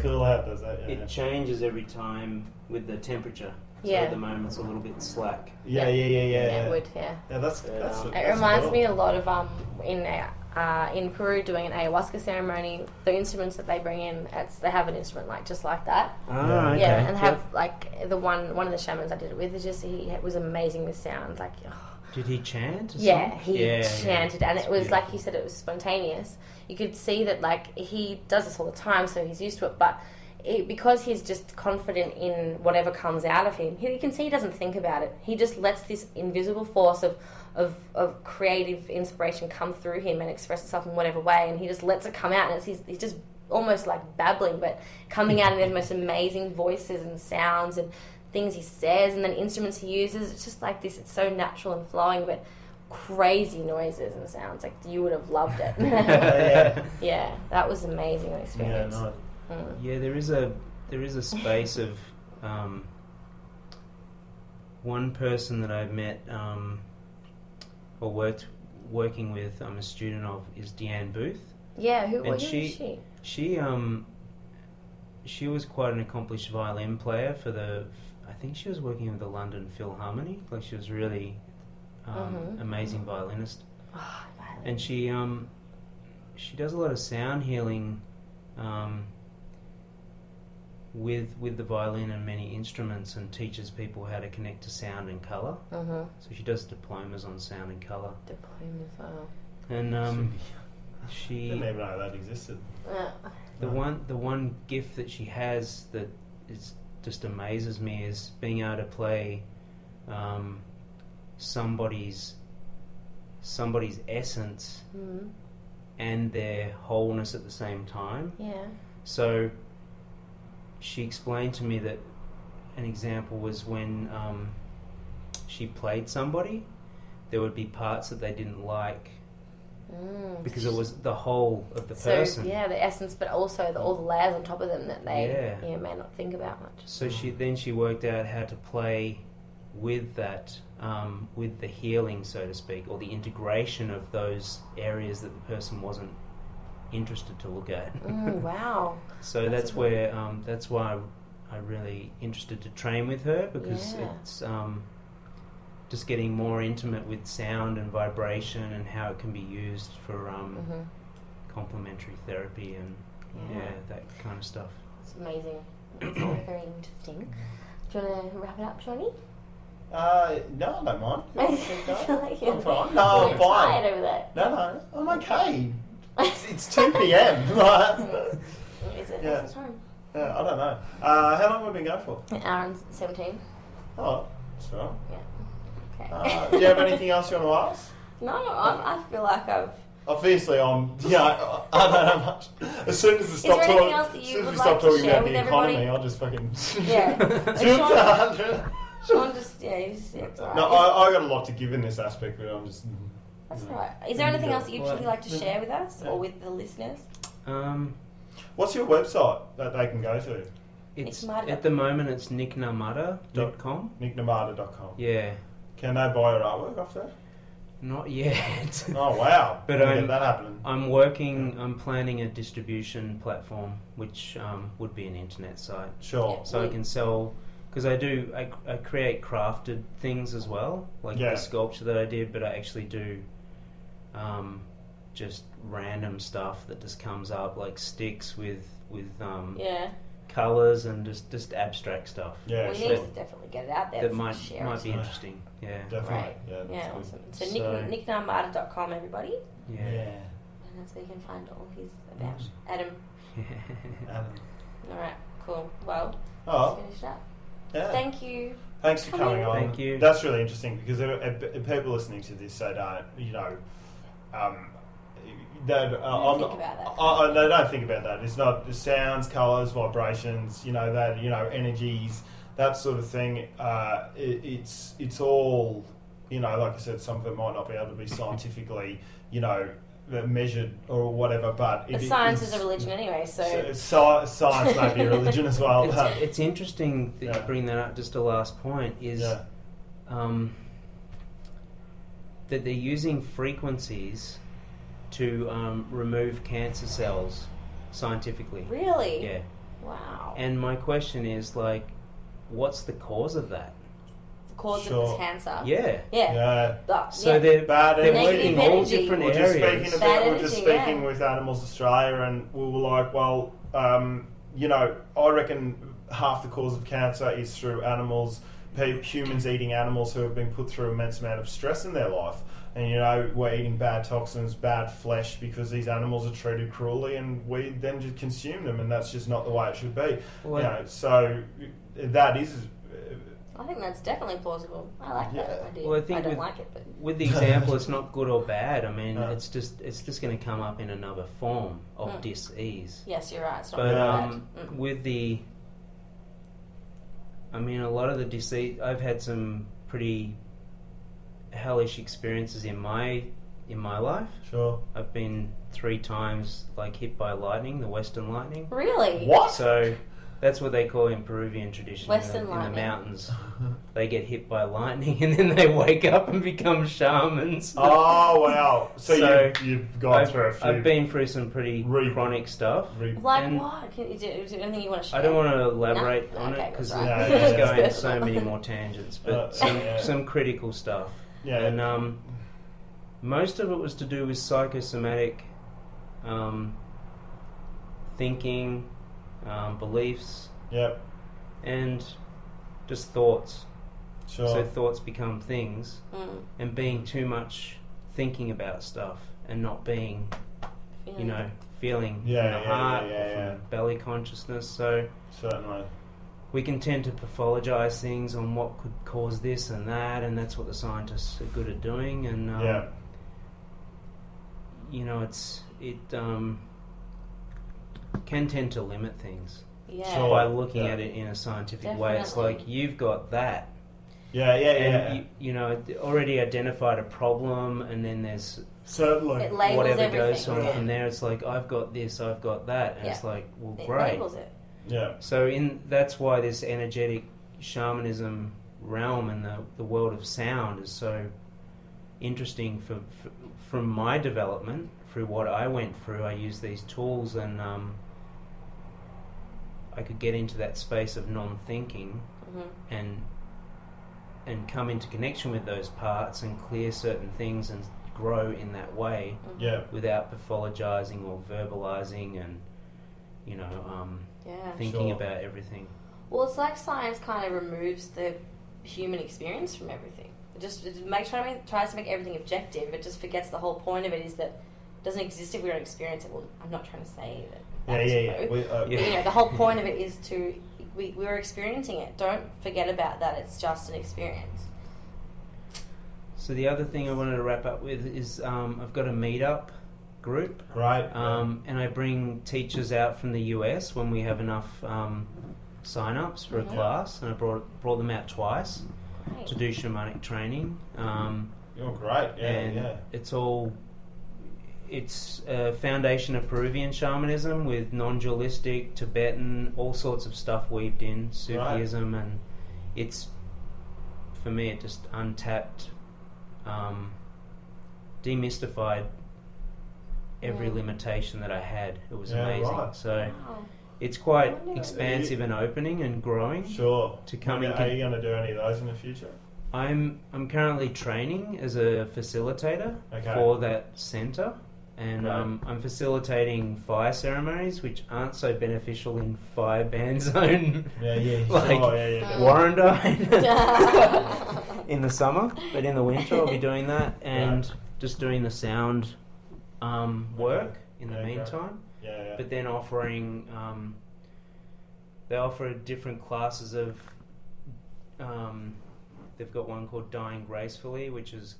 cool how it does that. Yeah. It changes every time with the temperature. So Yeah. at the moment it's a little bit slack. Yeah. Yeah, it would, yeah. Yeah, that's It reminds me a lot of in Peru doing an ayahuasca ceremony. The instruments that they bring in, they have an instrument just like that. Ah, okay. Yeah, and have the one of the shamans I did it with. He was amazing with sound. Did he chant? Yeah, he chanted, and it was beautiful. like you said, it was spontaneous. You could see that he does this all the time, so he's used to it. But because he's just confident in whatever comes out of him, you can see he doesn't think about it. He just lets this invisible force of creative inspiration come through him and express itself in whatever way, and he just lets it come out, and he's just almost like babbling, but coming out in the most amazing voices and sounds and things he says, and then instruments he uses. It's just like this. It's so natural and flowing, but crazy noises and sounds. Like, you would have loved it. Yeah, that was an amazing experience. Yeah, nice. Yeah, there is a space of one person that I've met or working with. I'm a student of is Deanne Booth. Yeah, who And is she? She was quite an accomplished violin player for I think she was working with the London Philharmonic. Like, she was really amazing violinist. Oh, And she does a lot of sound healing with the violin and many instruments, and teaches people how to connect to sound and colour. So she does diplomas on sound and colour. Diplomas, wow. And she Didn't even know that existed. the one gift that she has that just amazes me is being able to play somebody's essence and their wholeness at the same time. Yeah. So she explained to me that an example was when she played somebody, there would be parts that they didn't like because it was the whole of the person. Yeah, the essence, but also all the layers on top of them that they may not think about much. So she worked out how to play with that, with the healing, so to speak, or the integration of those areas that the person wasn't interested to look at. Wow. So that's where that's why I'm really interested to train with her, because it's just getting more intimate with sound and vibration and how it can be used for complementary therapy and that kind of stuff. It's amazing. It's very, very interesting. Do you want to wrap it up, Shawnee? No, I don't mind. I feel like you're I'm fine. No, I'm really fine. tired over there. No, I'm okay. It's 2 p.m. Is it? Yeah. What's the time? I don't know. How long have we been going for? An hour and 17. Oh, that's all Yeah. right. Okay. Do you have anything else you want to ask? No, I feel like I've... Obviously, I don't know much. As soon as we stop there anything else that you would like to talking share about with the everybody? economy, I'll just fucking... Yeah. Sean just, it's alright. No, I got a lot to give in this aspect, but I'm just... That's right. Is there anything else that you'd particularly like to share with us or with the listeners? What's your website that they can go to? It's Niknarmada. at the moment it's Niknarmada.com. Niknarmada.com. Yeah. Can they buy your artwork off there? Not yet. Oh wow! But get that happening. I'm planning a distribution platform, which would be an internet site. Sure. So I can sell, because I create crafted things as well, like the sculpture that I did, but I actually do just random stuff that just comes up, like sticks with colours and just abstract stuff. Yeah, we need to definitely get it out there. That might be interesting. Yeah, definitely. Right. Yeah, awesome. So Niknarmada.com, everybody. Yeah. And that's where you can find all his about Adam. Adam. All right, cool. Well, let's finish up. Yeah. Thank you. Thanks for coming on. Thank you. That's really interesting, because if people listening to this, they don't, they don't think about that. It's not the sounds, colours, vibrations, energies, that sort of thing. It's all, like I said, some of it might not be able to be scientifically, measured or whatever, but science is a religion anyway, so science may be a religion as well. It's interesting that you bring that up. Just a last point is that they're using frequencies to remove cancer cells scientifically. Really? Yeah. Wow. And my question is, like, what's the cause of that? The cause Sure. of this cancer. Yeah. Yeah. So they're Bad working energy. all different We're just areas. speaking Bad about, we're just energy, speaking yeah. with Animals Australia, and we were like, well, you know, I reckon half the cause of cancer is through animals, humans eating animals who have been put through immense amount of stress in their life. And, you know, we're eating bad toxins, bad flesh, because these animals are treated cruelly, and we then just consume them, and that's just not the way it should be. Well, you know, so that is... I think that's definitely plausible. I like that idea. Well, I think don't like it, but with the example, it's not good or bad. I mean, No. it's just going to come up in another form of dis-ease. yes, you're right. It's not But bad. with the, I mean, a lot of the disease, I've had some pretty hellish experiences in my life. Sure. I've been 3 times like hit by lightning, the Western lightning. Really? What? So that's what they call in Peruvian tradition. Western in the lightning. mountains, they get hit by lightning and then they wake up and become shamans. Oh, wow. So you've gone through a few... I've been through some pretty chronic stuff. Like And what? Is there anything you want to share? I don't want to elaborate No? on Okay, it because that's right. it's Yeah, going so many more tangents, but yeah. some critical stuff. Yeah. And most of it was to do with psychosomatic thinking, beliefs, Yep. and just thoughts. Sure. So thoughts become things, Mm. and being too much thinking about stuff and not being, you know, feeling Yeah, from the yeah, heart, yeah, or yeah. from belly consciousness. So Certainly. we can tend to pathologize things on what could cause this and that, and that's what the scientists are good at doing. And Yeah. you know, it can tend to limit things Yeah. Sure. by looking Yeah. at it in a scientific way. It's Definitely. like you've got that, Yeah, yeah, yeah. and you know, already identified a problem, and then there's Certainly. It labels whatever everything. goes on yeah. from there. It's like I've got this, I've got that, and it's Yeah. like, well, It great. labels it. Yeah. So that's why this energetic shamanism realm and the world of sound is so interesting from my development through what I went through. I used these tools, and I could get into that space of non-thinking Mm-hmm. and come into connection with those parts and clear certain things and grow in that way Yeah. without pathologizing or verbalizing and, you know, Yeah. thinking Sure. about everything. Well, it's like science kind of removes the human experience from everything. It tries to make everything objective. It just forgets the whole point of it is that it doesn't exist if we don't experience it. Well, I'm not trying to say that. Yeah. That's true. We, But, you know, the whole point of it is we're experiencing it. Don't forget about that. It's just an experience. So the other thing I wanted to wrap up with is I've got a meetup group, Great. and I bring teachers out from the US when we have enough sign-ups for a Mhm. class, and I brought them out twice Great. to do shamanic training. You're great. Yeah, And yeah. it's a foundation of Peruvian shamanism with non-dualistic, Tibetan, all sorts of stuff weaved in, Sufism, and it's, for me, it just untapped, demystified every limitation that I had. It was Yeah, amazing. right. So Wow. it's quite Wonderful. expansive and opening and growing. Sure. To come Are in you going to do any of those in the future? I'm currently training as a facilitator Okay. for that centre, and Right. I'm facilitating fire ceremonies, which aren't so beneficial in fire ban zone Yeah. like Sure, yeah. Warrandyte in the summer, but in the winter I'll be doing that and Right. just doing the sound work in the Yeah, okay. meantime. Yeah. But then offering, they offer different classes of, they've got one called Dying Gracefully, which is